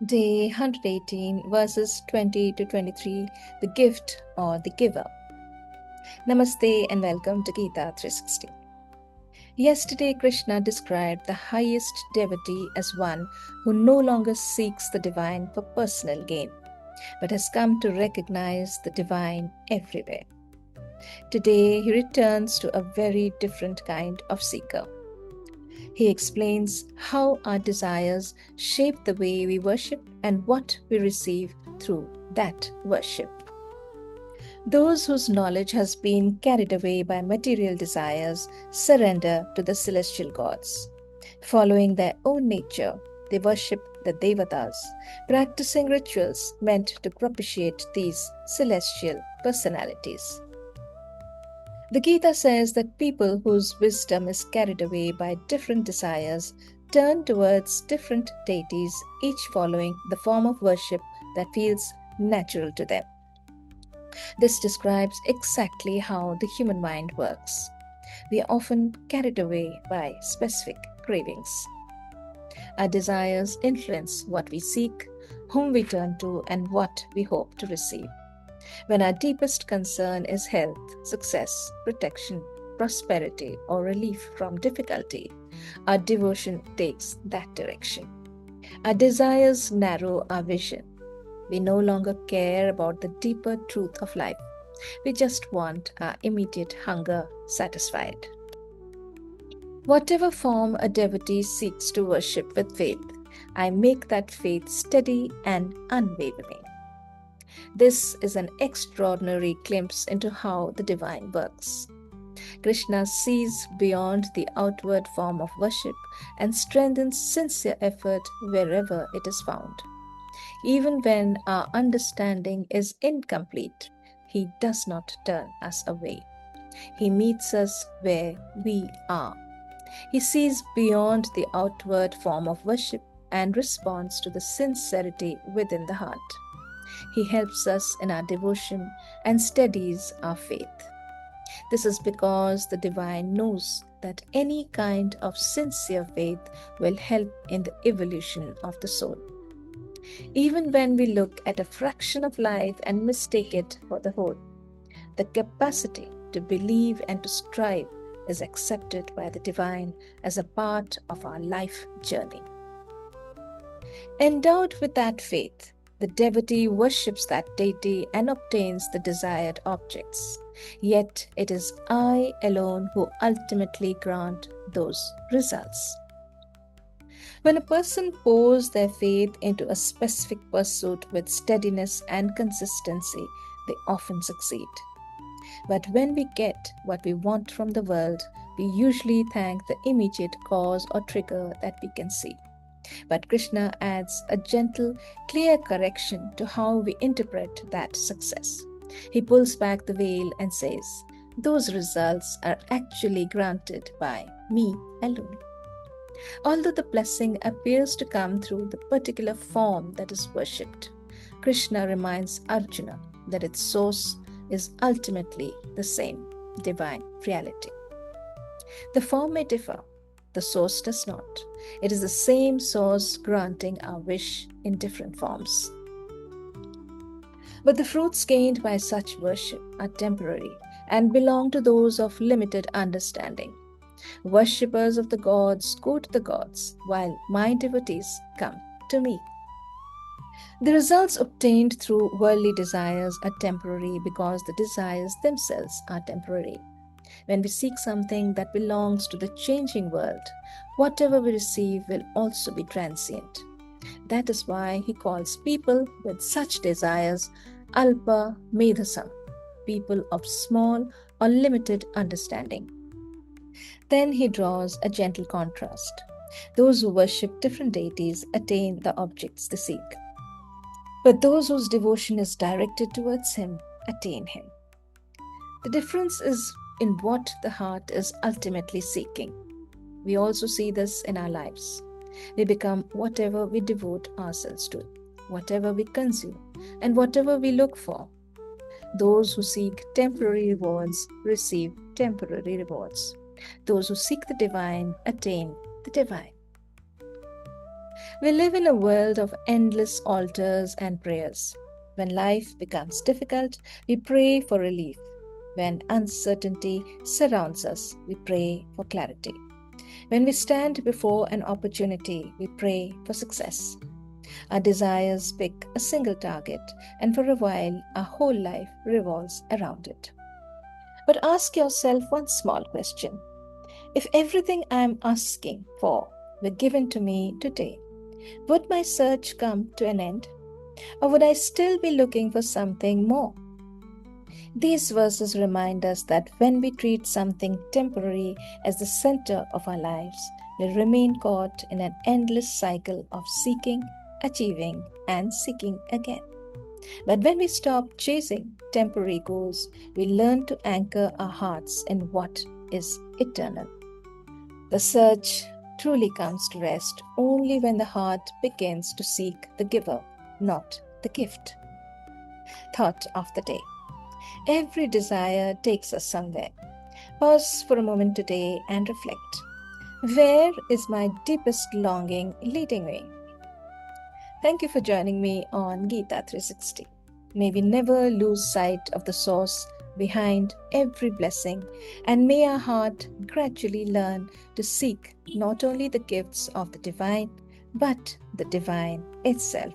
Day 118, verses 20 to 23, the gift or the giver. Namaste and welcome to Gita 360. Yesterday, Krishna described the highest devotee as one who no longer seeks the divine for personal gain, but has come to recognize the divine everywhere. Today, he returns to a very different kind of seeker. He explains how our desires shape the way we worship and what we receive through that worship. Those whose knowledge has been carried away by material desires surrender to the celestial gods. Following their own nature, they worship the Devatas, practicing rituals meant to propitiate these celestial personalities. The Gita says that people whose wisdom is carried away by different desires turn towards different deities, each following the form of worship that feels natural to them. This describes exactly how the human mind works. We are often carried away by specific cravings. Our desires influence what we seek, whom we turn to, and what we hope to receive. When our deepest concern is health, success, protection, prosperity, or relief from difficulty, our devotion takes that direction. Our desires narrow our vision. We no longer care about the deeper truth of life. We just want our immediate hunger satisfied. Whatever form a devotee seeks to worship with faith, I make that faith steady and unwavering. This is an extraordinary glimpse into how the divine works. Krishna sees beyond the outward form of worship and strengthens sincere effort wherever it is found. Even when our understanding is incomplete, He does not turn us away. He meets us where we are. He sees beyond the outward form of worship and responds to the sincerity within the heart. He helps us in our devotion and steadies our faith. This is because the divine knows that any kind of sincere faith will help in the evolution of the soul. Even when we look at a fraction of life and mistake it for the whole, the capacity to believe and to strive is accepted by the divine as a part of our life journey. Endowed with that faith, the devotee worships that deity and obtains the desired objects. Yet it is I alone who ultimately grant those results. When a person pours their faith into a specific pursuit with steadiness and consistency, they often succeed. But when we get what we want from the world, we usually thank the immediate cause or trigger that we can see. But Krishna adds a gentle, clear correction to how we interpret that success. He pulls back the veil and says, those results are actually granted by me alone. Although the blessing appears to come through the particular form that is worshipped, Krishna reminds Arjuna that its source is ultimately the same divine reality. The form may differ, the source does not. It is the same source granting our wish in different forms. But the fruits gained by such worship are temporary and belong to those of limited understanding. Worshippers of the gods go to the gods, while my devotees come to me. The results obtained through worldly desires are temporary because the desires themselves are temporary. When we seek something that belongs to the changing world, whatever we receive will also be transient. That is why he calls people with such desires Alpa Medhasam, people of small or limited understanding. Then he draws a gentle contrast. Those who worship different deities attain the objects they seek. But those whose devotion is directed towards him attain him. The difference is in what the heart is ultimately seeking. We also see this in our lives. We become whatever we devote ourselves to, whatever we consume, and whatever we look for. Those who seek temporary rewards receive temporary rewards. Those who seek the divine attain the divine. We live in a world of endless altars and prayers. When life becomes difficult, we pray for relief. When uncertainty surrounds us, we pray for clarity. When we stand before an opportunity, we pray for success. Our desires pick a single target, and for a while, our whole life revolves around it. But ask yourself one small question. If everything I am asking for were given to me today, would my search come to an end? Or would I still be looking for something more? These verses remind us that when we treat something temporary as the center of our lives, we remain caught in an endless cycle of seeking, achieving, and seeking again. But when we stop chasing temporary goals, we learn to anchor our hearts in what is eternal. The search truly comes to rest only when the heart begins to seek the giver, not the gift. Thought of the day. Every desire takes us somewhere. Pause for a moment today and reflect. Where is my deepest longing leading me? Thank you for joining me on Gita 360. May we never lose sight of the source behind every blessing, and may our heart gradually learn to seek not only the gifts of the divine, but the divine itself.